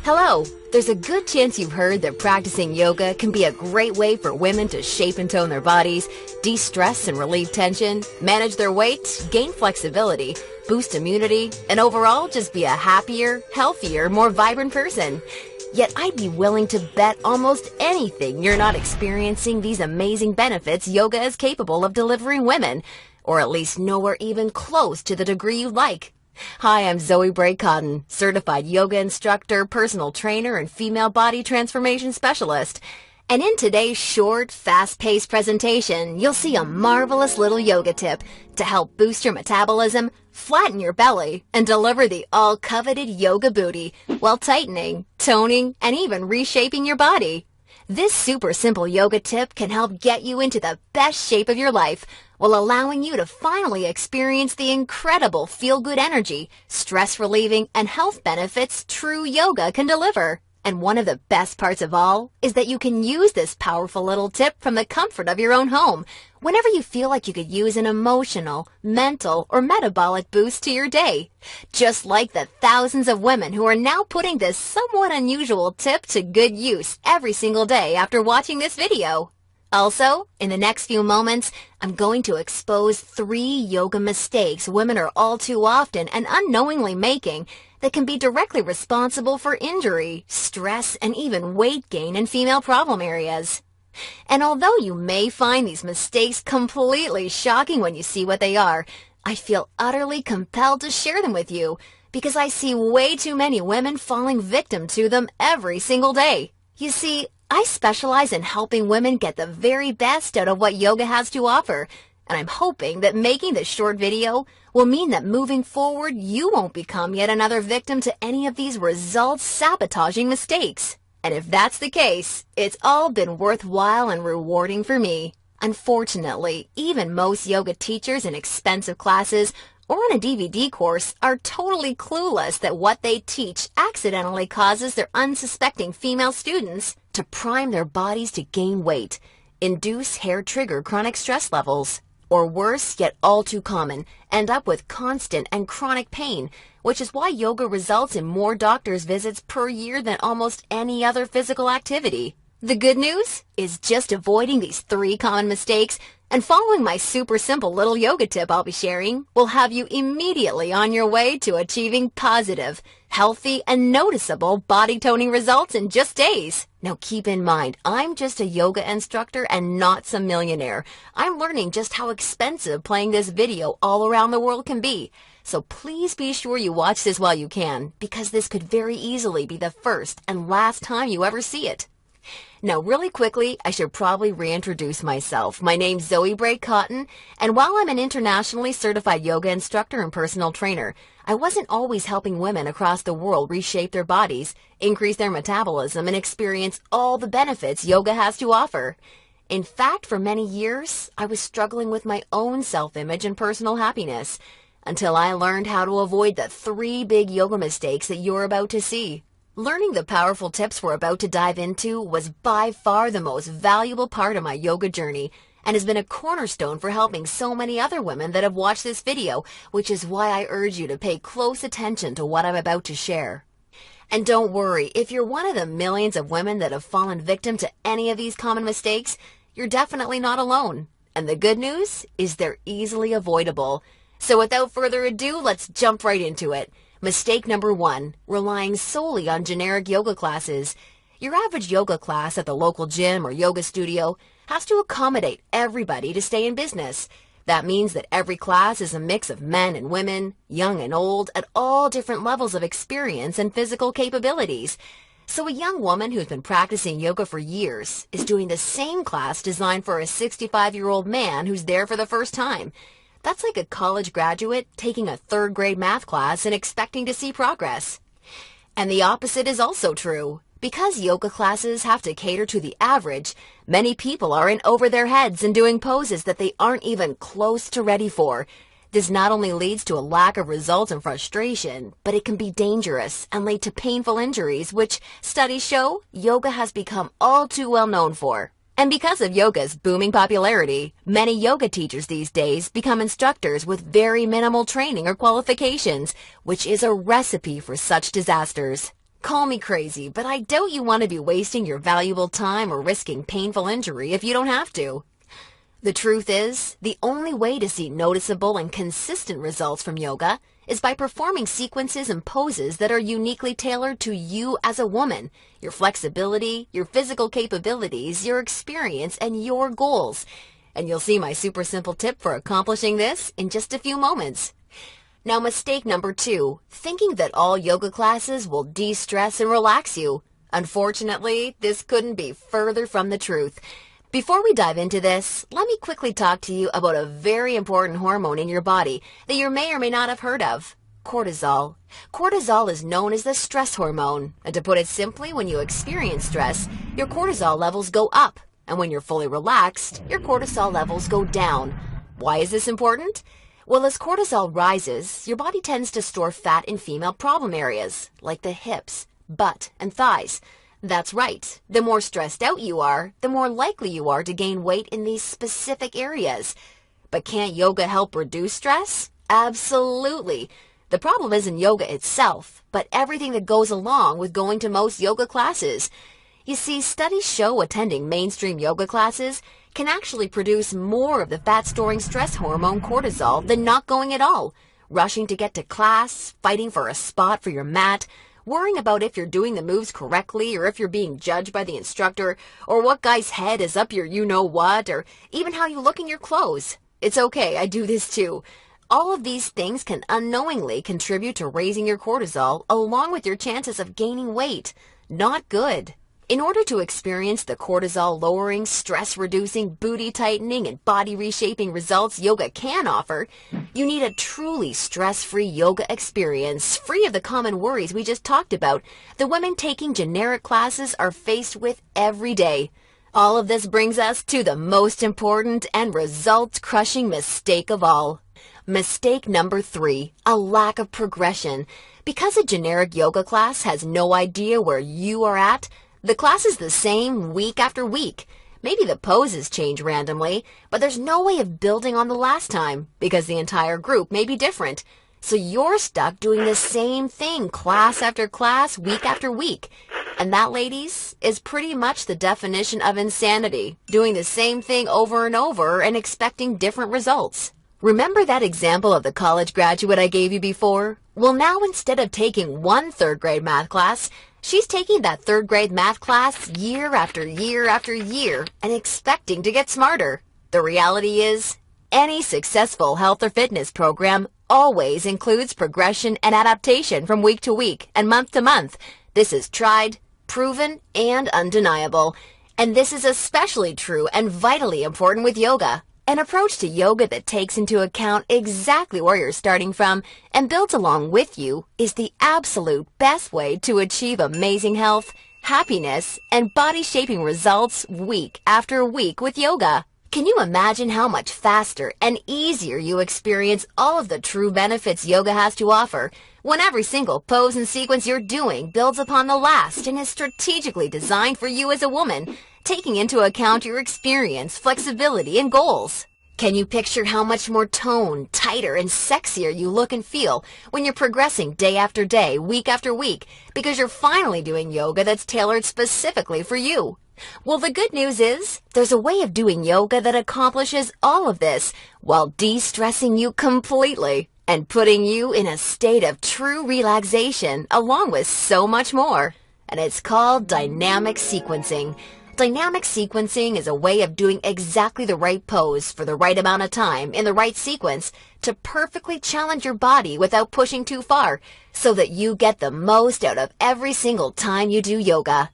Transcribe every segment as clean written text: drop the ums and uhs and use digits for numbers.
Hello! There's a good chance you've heard that practicing yoga can be a great way for women to shape and tone their bodies, de-stress and relieve tension, manage their weight, gain flexibility, boost immunity, and overall just be a happier, healthier, more vibrant person. Yet I'd be willing to bet almost anything you're not experiencing these amazing benefits yoga is capable of delivering women, or at least nowhere even close to the degree you'd like. Hi, I'm Zoe Bray-Cotton, certified yoga instructor, personal trainer, and female body transformation specialist. And in today's short, fast-paced presentation, you'll see a marvelous little yoga tip to help boost your metabolism, flatten your belly, and deliver the all-coveted yoga booty while tightening, toning, and even reshaping your body. This super simple yoga tip can help get you into the best shape of your life while allowing you to finally experience the incredible feel-good energy, stress-relieving, and health benefits true yoga can deliver. And one of the best parts of all is that you can use this powerful little tip from the comfort of your own home whenever you feel like you could use an emotional, mental, or metabolic boost to your day. Just like the thousands of women who are now putting this somewhat unusual tip to good use every single day after watching this video. Also, in the next few moments, I'm going to expose 3 yoga mistakes women are all too often and unknowingly making that can be directly responsible for injury, stress, and even weight gain in female problem areas. And although you may find these mistakes completely shocking when you see what they are, I feel utterly compelled to share them with you because I see way too many women falling victim to them every single day. You see, I specialize in helping women get the very best out of what yoga has to offer, and I'm hoping that making this short video will mean that moving forward you won't become yet another victim to any of these results-sabotaging mistakes. And if that's the case, it's all been worthwhile and rewarding for me. Unfortunately, even most yoga teachers in expensive classes or on a DVD course are totally clueless that what they teach accidentally causes their unsuspecting female students to prime their bodies to gain weight, induce hair-trigger chronic stress levels, or worse, yet all too common, end up with constant and chronic pain, which is why yoga results in more doctor's visits per year than almost any other physical activity. The good news is just avoiding these 3 common mistakes and following my super simple little yoga tip I'll be sharing will have you immediately on your way to achieving positive, healthy, and noticeable body toning results in just days. Now keep in mind, I'm just a yoga instructor and not some millionaire. I'm learning just how expensive playing this video all around the world can be. So please be sure you watch this while you can, because this could very easily be the first and last time you ever see it. Now, really quickly, I should probably reintroduce myself. My name's Zoe Bray-Cotton, and while I'm an internationally certified yoga instructor and personal trainer, I wasn't always helping women across the world reshape their bodies, increase their metabolism, and experience all the benefits yoga has to offer. In fact, for many years, I was struggling with my own self-image and personal happiness, until I learned how to avoid the 3 big yoga mistakes that you're about to see. Learning the powerful tips we're about to dive into was by far the most valuable part of my yoga journey and has been a cornerstone for helping so many other women that have watched this video, which is why I urge you to pay close attention to what I'm about to share. And don't worry, if you're one of the millions of women that have fallen victim to any of these common mistakes, you're definitely not alone. And the good news is they're easily avoidable. So without further ado, let's jump right into it. Mistake number 1, relying solely on generic yoga classes. Your average yoga class at the local gym or yoga studio has to accommodate everybody to stay in business. That means that every class is a mix of men and women, young and old, at all different levels of experience and physical capabilities. So a young woman who's been practicing yoga for years is doing the same class designed for a 65-year-old man who's there for the first time. That's like a college graduate taking a 3rd grade math class and expecting to see progress. And the opposite is also true. Because yoga classes have to cater to the average, many people are in over their heads and doing poses that they aren't even close to ready for. This not only leads to a lack of results and frustration, but it can be dangerous and lead to painful injuries, which studies show yoga has become all too well known for. And because of yoga's booming popularity, many yoga teachers these days become instructors with very minimal training or qualifications, which is a recipe for such disasters. Call me crazy, but I doubt you want to be wasting your valuable time or risking painful injury if you don't have to. The truth is, the only way to see noticeable and consistent results from yoga is by performing sequences and poses that are uniquely tailored to you as a woman, your flexibility, your physical capabilities, your experience, and your goals. And you'll see my super simple tip for accomplishing this in just a few moments. Now, mistake number 2, thinking that all yoga classes will de-stress and relax you. Unfortunately, this couldn't be further from the truth. Before we dive into this, let me quickly talk to you about a very important hormone in your body that you may or may not have heard of: cortisol. Cortisol is known as the stress hormone, and to put it simply, when you experience stress, your cortisol levels go up, and when you're fully relaxed, your cortisol levels go down. Why is this important? Well, as cortisol rises, your body tends to store fat in female problem areas, like the hips, butt, and thighs. That's right. The more stressed out you are, the more likely you are to gain weight in these specific areas. But can't yoga help reduce stress? Absolutely. The problem isn't yoga itself, but everything that goes along with going to most yoga classes. You see, studies show attending mainstream yoga classes can actually produce more of the fat-storing stress hormone cortisol than not going at all. Rushing to get to class, fighting for a spot for your mat, worrying about if you're doing the moves correctly or if you're being judged by the instructor, or what guy's head is up your you-know-what, or even how you look in your clothes. It's okay, I do this too. All of these things can unknowingly contribute to raising your cortisol along with your chances of gaining weight. Not good. In order to experience the cortisol-lowering, stress-reducing, booty-tightening, and body-reshaping results yoga can offer, you need a truly stress-free yoga experience, free of the common worries we just talked about the women taking generic classes are faced with every day. All of this brings us to the most important and results-crushing mistake of all. Mistake number 3, a lack of progression. Because a generic yoga class has no idea where you are at, the class is the same week after week. Maybe the poses change randomly, but there's no way of building on the last time because the entire group may be different. So you're stuck doing the same thing class after class, week after week. And that, ladies, is pretty much the definition of insanity, doing the same thing over and over and expecting different results. Remember that example of the college graduate I gave you before? Well, now instead of taking one third-grade math class, she's taking that third-grade math class year after year after year and expecting to get smarter. The reality is, any successful health or fitness program always includes progression and adaptation from week to week and month to month. This is tried, proven, and undeniable. And this is especially true and vitally important with yoga. An approach to yoga that takes into account exactly where you're starting from and builds along with you is the absolute best way to achieve amazing health, happiness, and body-shaping results week after week with yoga. Can you imagine how much faster and easier you experience all of the true benefits yoga has to offer when every single pose and sequence you're doing builds upon the last and is strategically designed for you as a woman, taking into account your experience, flexibility, and goals? Can you picture how much more toned, tighter, and sexier you look and feel when you're progressing day after day, week after week, because you're finally doing yoga that's tailored specifically for you? Well, the good news is, there's a way of doing yoga that accomplishes all of this while de-stressing you completely and putting you in a state of true relaxation along with so much more. And it's called dynamic sequencing. Dynamic sequencing is a way of doing exactly the right pose for the right amount of time in the right sequence to perfectly challenge your body without pushing too far so that you get the most out of every single time you do yoga.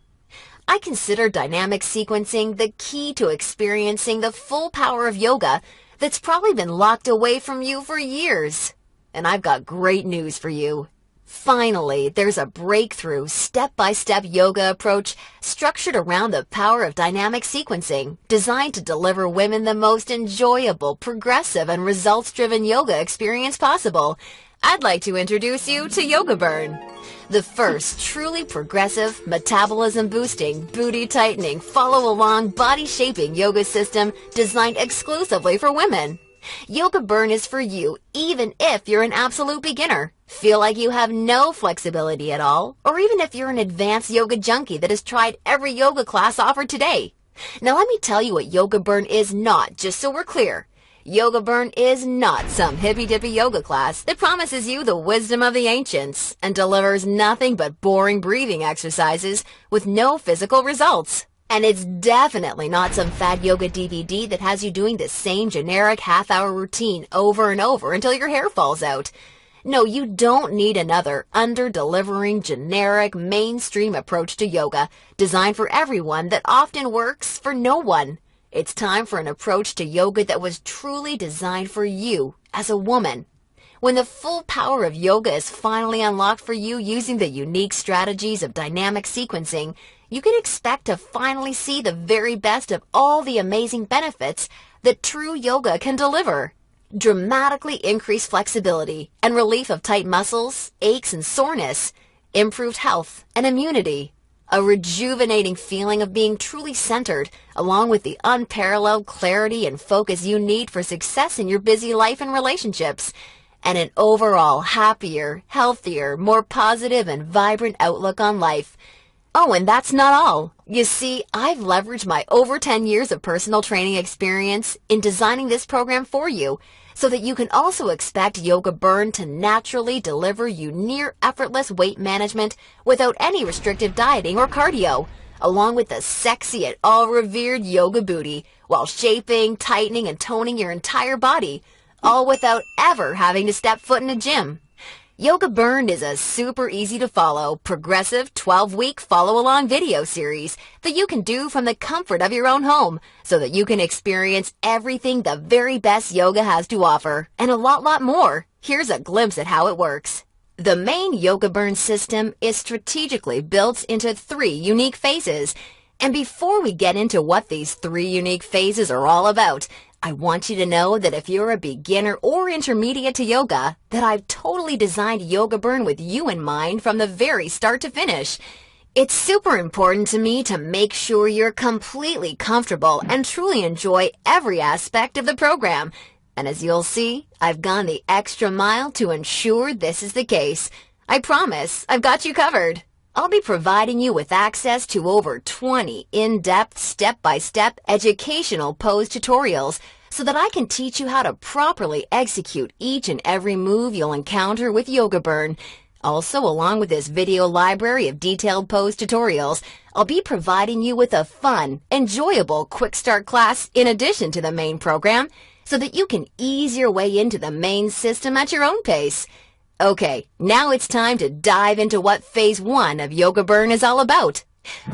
I consider dynamic sequencing the key to experiencing the full power of yoga that's probably been locked away from you for years. And I've got great news for you. Finally, there's a breakthrough, step-by-step yoga approach structured around the power of dynamic sequencing, designed to deliver women the most enjoyable, progressive, and results-driven yoga experience possible. I'd like to introduce you to Yoga Burn, the first truly progressive, metabolism-boosting, booty-tightening, follow-along, body-shaping yoga system designed exclusively for women. Yoga Burn is for you even if you're an absolute beginner. Feel like you have no flexibility at all? Or even if you're an advanced yoga junkie that has tried every yoga class offered today? Now let me tell you what Yoga Burn is not, just so we're clear. Yoga Burn is not some hippy-dippy yoga class that promises you the wisdom of the ancients and delivers nothing but boring breathing exercises with no physical results. And it's definitely not some fad yoga DVD that has you doing the same generic half-hour routine over and over until your hair falls out. No, you don't need another under-delivering, generic, mainstream approach to yoga designed for everyone that often works for no one. It's time for an approach to yoga that was truly designed for you as a woman. When the full power of yoga is finally unlocked for you using the unique strategies of dynamic sequencing, you can expect to finally see the very best of all the amazing benefits that true yoga can deliver. Dramatically increased flexibility and relief of tight muscles, aches and soreness, improved health and immunity, a rejuvenating feeling of being truly centered, along with the unparalleled clarity and focus you need for success in your busy life and relationships, and an overall happier, healthier, more positive and vibrant outlook on life. Oh, and that's not all. You see, I've leveraged my over 10 years of personal training experience in designing this program for you so that you can also expect Yoga Burn to naturally deliver you near effortless weight management without any restrictive dieting or cardio, along with the sexy and all-revered yoga booty while shaping, tightening, and toning your entire body, all without ever having to step foot in a gym. Yoga Burn is a super easy to follow, progressive 12-week follow-along video series that you can do from the comfort of your own home so that you can experience everything the very best yoga has to offer and a lot more. Here's a glimpse at how it works. The main Yoga Burn system is strategically built into 3 unique phases. And before we get into what these 3 unique phases are all about, I want you to know that if you're a beginner or intermediate to yoga, that I've totally designed Yoga Burn with you in mind from the very start to finish. It's super important to me to make sure you're completely comfortable and truly enjoy every aspect of the program. And as you'll see, I've gone the extra mile to ensure this is the case. I promise I've got you covered. I'll be providing you with access to over 20 in-depth, step-by-step educational pose tutorials so that I can teach you how to properly execute each and every move you'll encounter with Yoga Burn. Also, along with this video library of detailed pose tutorials, I'll be providing you with a fun, enjoyable quick start class in addition to the main program so that you can ease your way into the main system at your own pace. Okay, now it's time to dive into what Phase 1 of Yoga Burn is all about.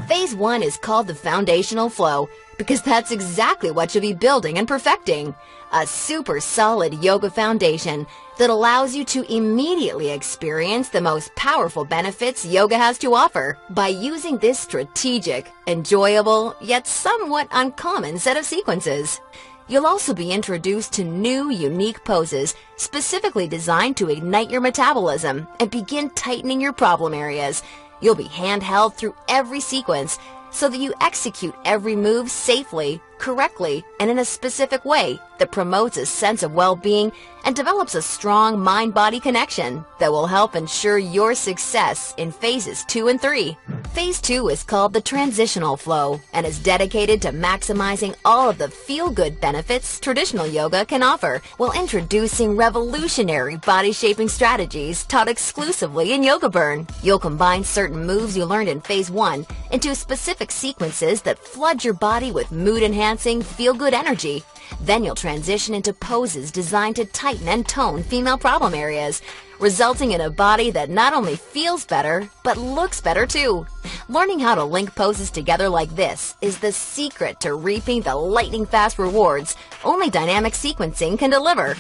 Phase 1 is called the foundational flow because that's exactly what you'll be building and perfecting. A super solid yoga foundation that allows you to immediately experience the most powerful benefits yoga has to offer by using this strategic, enjoyable, yet somewhat uncommon set of sequences. You'll also be introduced to new, unique poses specifically designed to ignite your metabolism and begin tightening your problem areas. You'll be handheld through every sequence so that you execute every move safely, correctly, and in a specific way that promotes a sense of well-being and develops a strong mind-body connection that will help ensure your success in phases 2 and 3. Phase 2 is called the transitional flow and is dedicated to maximizing all of the feel-good benefits traditional yoga can offer while introducing revolutionary body-shaping strategies taught exclusively in Yoga Burn. You'll combine certain moves you learned in Phase 1 into specific sequences that flood your body with mood-enhancing, feel-good energy. Then you'll transition into poses designed to tighten and tone female problem areas, resulting in a body that not only feels better, but looks better too. Learning how to link poses together like this is the secret to reaping the lightning-fast rewards only dynamic sequencing can deliver.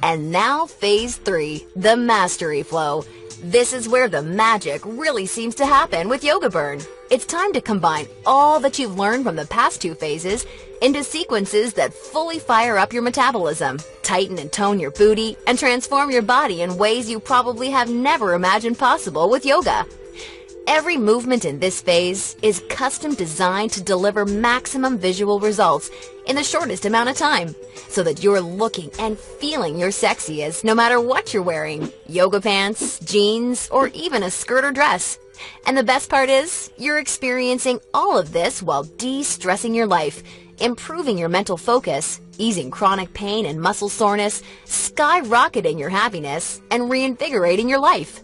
And now Phase 3, the mastery flow. This is where the magic really seems to happen with Yoga Burn. It's time to combine all that you've learned from the past 2 phases into sequences that fully fire up your metabolism, tighten and tone your booty, and transform your body in ways you probably have never imagined possible with yoga. Every movement in this phase is custom designed to deliver maximum visual results in the shortest amount of time, so that you're looking and feeling your sexiest no matter what you're wearing, yoga pants, jeans, or even a skirt or dress. And the best part is, you're experiencing all of this while de-stressing your life, improving your mental focus, easing chronic pain and muscle soreness, skyrocketing your happiness, and reinvigorating your life.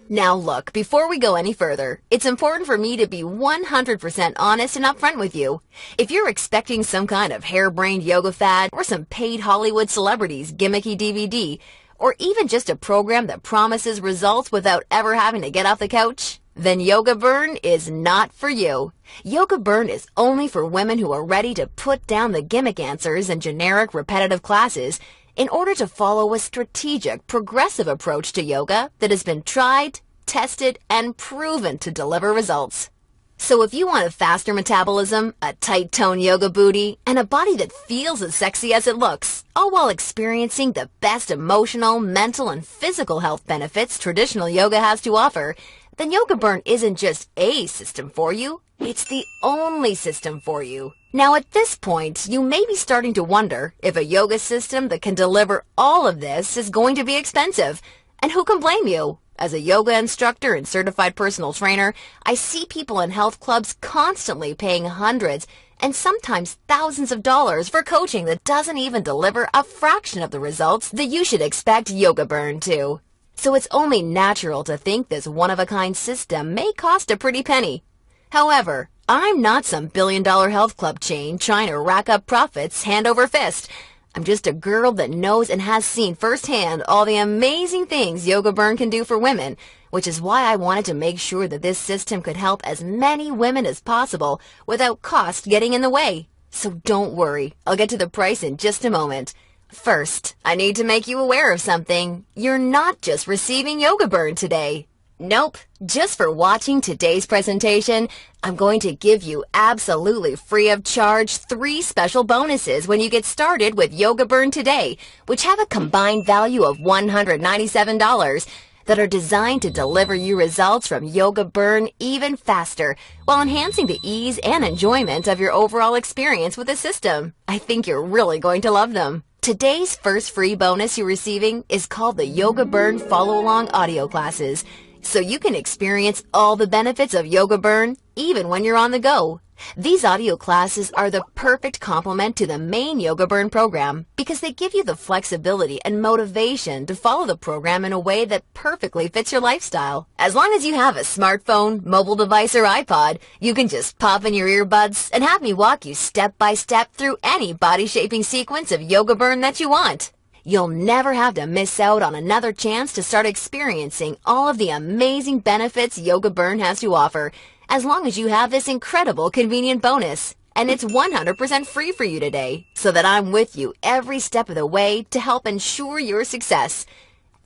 Now look, before we go any further, it's important for me to be 100% honest and upfront with you. If you're expecting some kind of harebrained yoga fad, or some paid Hollywood celebrities gimmicky DVD, or even just a program that promises results without ever having to get off the couch, then Yoga Burn is not for you. Yoga Burn is only for women who are ready to put down the gimmick answers and generic repetitive classes in order to follow a strategic, progressive approach to yoga that has been tried, tested, and proven to deliver results. So if you want a faster metabolism, a tight-toned yoga booty, and a body that feels as sexy as it looks, all while experiencing the best emotional, mental, and physical health benefits traditional yoga has to offer, then Yoga Burn isn't just a system for you, it's the only system for you. Now at this point, you may be starting to wonder if a yoga system that can deliver all of this is going to be expensive. And who can blame you? As a yoga instructor and certified personal trainer, I see people in health clubs constantly paying hundreds and sometimes thousands of dollars for coaching that doesn't even deliver a fraction of the results that you should expect Yoga Burn to. So it's only natural to think this one-of-a-kind system may cost a pretty penny. However, I'm not some billion-dollar health club chain trying to rack up profits hand over fist. I'm just a girl that knows and has seen firsthand all the amazing things Yoga Burn can do for women, which is why I wanted to make sure that this system could help as many women as possible without cost getting in the way. So don't worry, I'll get to the price in just a moment. First, I need to make you aware of something. You're not just receiving Yoga Burn today. Nope, just for watching today's presentation, I'm going to give you absolutely free of charge 3 special bonuses when you get started with Yoga Burn today, which have a combined value of $197 that are designed to deliver you results from Yoga Burn even faster while enhancing the ease and enjoyment of your overall experience with the system. I think you're really going to love them. Today's first free bonus you're receiving is called the Yoga Burn Follow-Along Audio Classes, so you can experience all the benefits of Yoga Burn even when you're on the go. These audio classes are the perfect complement to the main Yoga Burn program because they give you the flexibility and motivation to follow the program in a way that perfectly fits your lifestyle. As long as you have a smartphone, mobile device, or iPod, you can just pop in your earbuds and have me walk you step by step through any body-shaping sequence of Yoga Burn that you want. You'll never have to miss out on another chance to start experiencing all of the amazing benefits Yoga Burn has to offer, as long as you have this incredible convenient bonus. And it's 100% free for you today, so that I'm with you every step of the way to help ensure your success.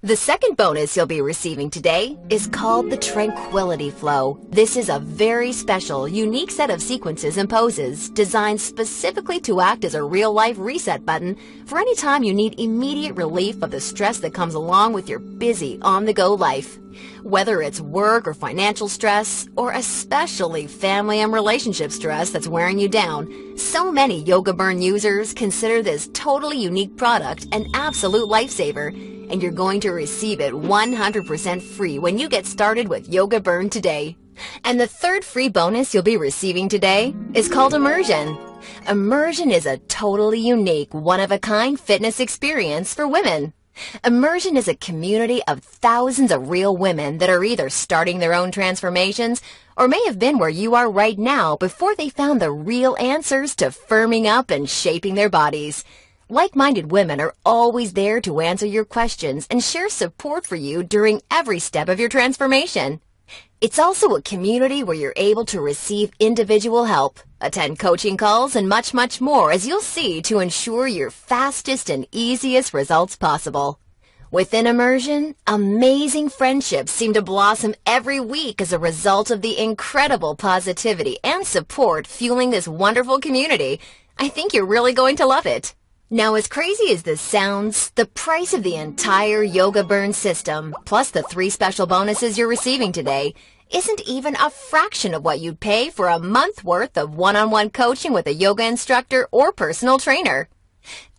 The second bonus you'll be receiving today is called the Tranquility Flow. This is a very special, unique set of sequences and poses designed specifically to act as a real-life reset button for any time you need immediate relief of the stress that comes along with your busy, on-the-go life. Whether it's work or financial stress, or especially family and relationship stress that's wearing you down, so many Yoga Burn users consider this totally unique product an absolute lifesaver, and you're going to receive it 100% free when you get started with Yoga Burn today. And the third free bonus you'll be receiving today is called Immersion. Immersion is a totally unique, one-of-a-kind fitness experience for women. Immersion is a community of thousands of real women that are either starting their own transformations or may have been where you are right now before they found the real answers to firming up and shaping their bodies. Like-minded women are always there to answer your questions and share support for you during every step of your transformation. It's also a community where you're able to receive individual help, attend coaching calls, and much, much more, as you'll see, to ensure your fastest and easiest results possible. Within Immersion, amazing friendships seem to blossom every week as a result of the incredible positivity and support fueling this wonderful community. I think you're really going to love it. Now, as crazy as this sounds, the price of the entire Yoga Burn system, plus the 3 special bonuses you're receiving today, isn't even a fraction of what you'd pay for a month worth of one-on-one coaching with a yoga instructor or personal trainer.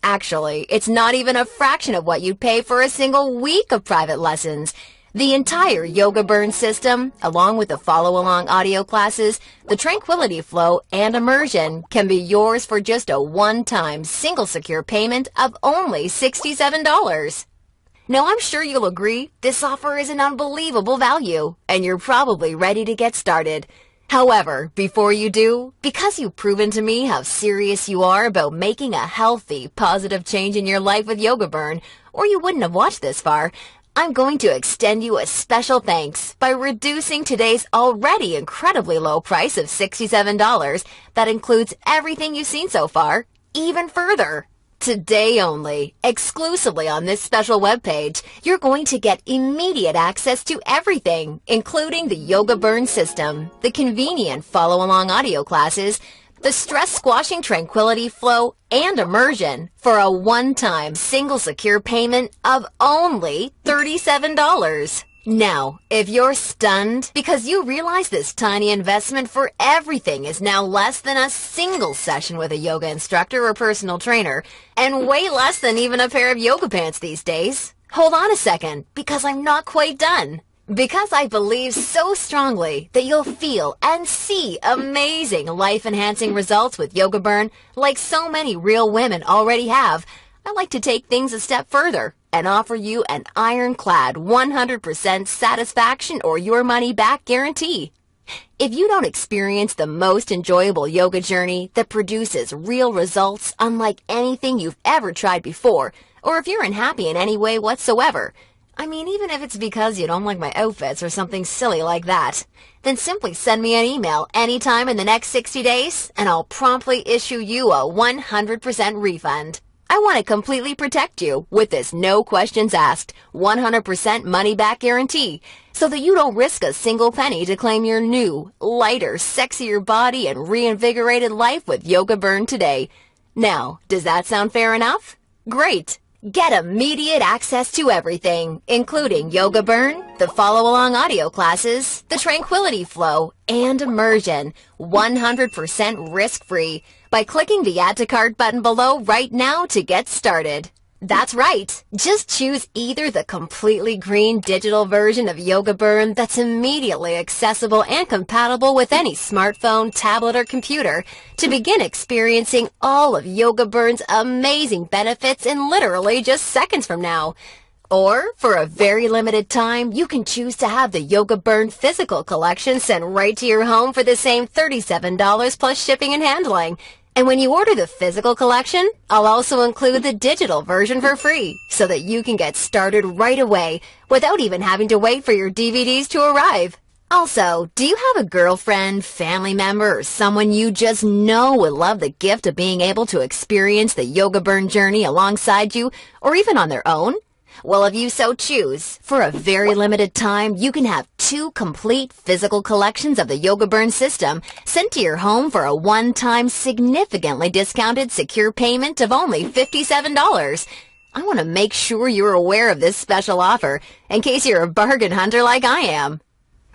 Actually, it's not even a fraction of what you'd pay for a single week of private lessons. The entire Yoga Burn system, along with the follow-along audio classes, the Tranquility Flow, and Immersion, can be yours for just a one-time, single secure payment of only $67. Now, I'm sure you'll agree this offer is an unbelievable value, and you're probably ready to get started. However, before you do, because you've proven to me how serious you are about making a healthy, positive change in your life with Yoga Burn, or you wouldn't have watched this far, I'm going to extend you a special thanks by reducing today's already incredibly low price of $67 that includes everything you've seen so far, even further. Today only, exclusively on this special webpage, you're going to get immediate access to everything, including the Yoga Burn system, the convenient follow-along audio classes, the stress-squashing Tranquility Flow, and Immersion for a one-time single secure payment of only $37. Now, if you're stunned because you realize this tiny investment for everything is now less than a single session with a yoga instructor or personal trainer, and way less than even a pair of yoga pants these days, hold on a second, because I'm not quite done. Because I believe so strongly that you'll feel and see amazing life-enhancing results with Yoga Burn like so many real women already have, I like to take things a step further and offer you an ironclad 100% satisfaction or your money back guarantee. If you don't experience the most enjoyable yoga journey that produces real results unlike anything you've ever tried before, or if you're unhappy in any way whatsoever, I mean, even if it's because you don't like my outfits or something silly like that, then simply send me an email anytime in the next 60 days and I'll promptly issue you a 100% refund. I want to completely protect you with this no questions asked, 100% money back guarantee, so that you don't risk a single penny to claim your new, lighter, sexier body and reinvigorated life with Yoga Burn today. Now, does that sound fair enough? Great! Get immediate access to everything, including Yoga Burn, the follow-along audio classes, the Tranquility Flow, and Immersion, 100% risk-free, by clicking the Add to Cart button below right now to get started. That's right. Just choose either the completely green digital version of Yoga Burn that's immediately accessible and compatible with any smartphone, tablet, or computer to begin experiencing all of Yoga Burn's amazing benefits in literally just seconds from now. Or, for a very limited time, you can choose to have the Yoga Burn physical collection sent right to your home for the same $37 plus shipping and handling. And when you order the physical collection, I'll also include the digital version for free so that you can get started right away without even having to wait for your DVDs to arrive. Also, do you have a girlfriend, family member, or someone you just know would love the gift of being able to experience the Yoga Burn journey alongside you or even on their own? Well, if you so choose, for a very limited time, you can have 2 complete physical collections of the Yoga Burn system sent to your home for a one-time, significantly discounted secure payment of only $57. I want to make sure you're aware of this special offer in case you're a bargain hunter like I am.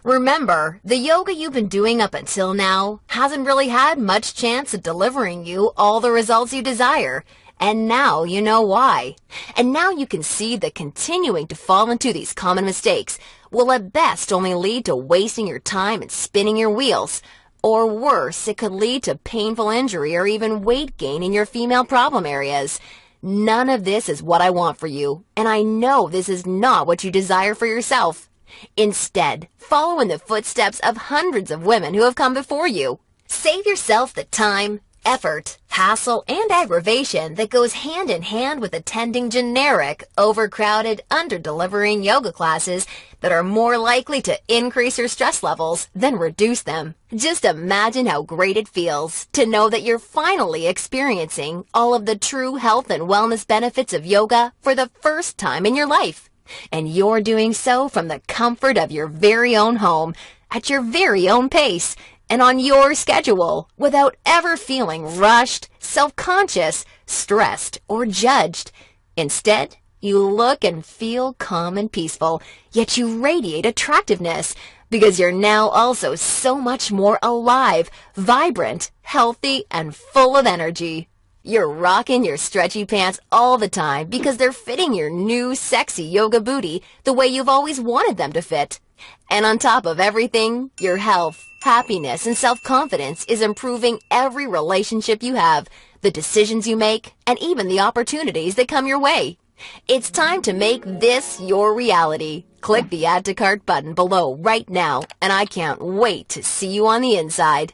Remember, the yoga you've been doing up until now hasn't really had much chance of delivering you all the results you desire. And now you know why. And now you can see that continuing to fall into these common mistakes will at best only lead to wasting your time and spinning your wheels. Or worse, it could lead to painful injury or even weight gain in your female problem areas. None of this is what I want for you, and I know this is not what you desire for yourself. Instead, follow in the footsteps of hundreds of women who have come before you. Save yourself the time, effort, hassle, and aggravation that goes hand in hand with attending generic, overcrowded, under-delivering yoga classes that are more likely to increase your stress levels than reduce them. Just imagine how great it feels to know that you're finally experiencing all of the true health and wellness benefits of yoga for the first time in your life. And you're doing so from the comfort of your very own home, at your very own pace, and on your schedule, without ever feeling rushed, self-conscious, stressed, or judged. Instead, You look and feel calm and peaceful, yet you radiate attractiveness because you're now also so much more alive, vibrant, healthy, and full of energy. You're rocking your stretchy pants all the time because they're fitting your new sexy yoga booty the way you've always wanted them to fit. And on top of everything, your health, happiness, and self-confidence is improving every relationship you have, the decisions you make, and even the opportunities that come your way. It's time to make this your reality. Click the Add to Cart button below right now, and I can't wait to see you on the inside.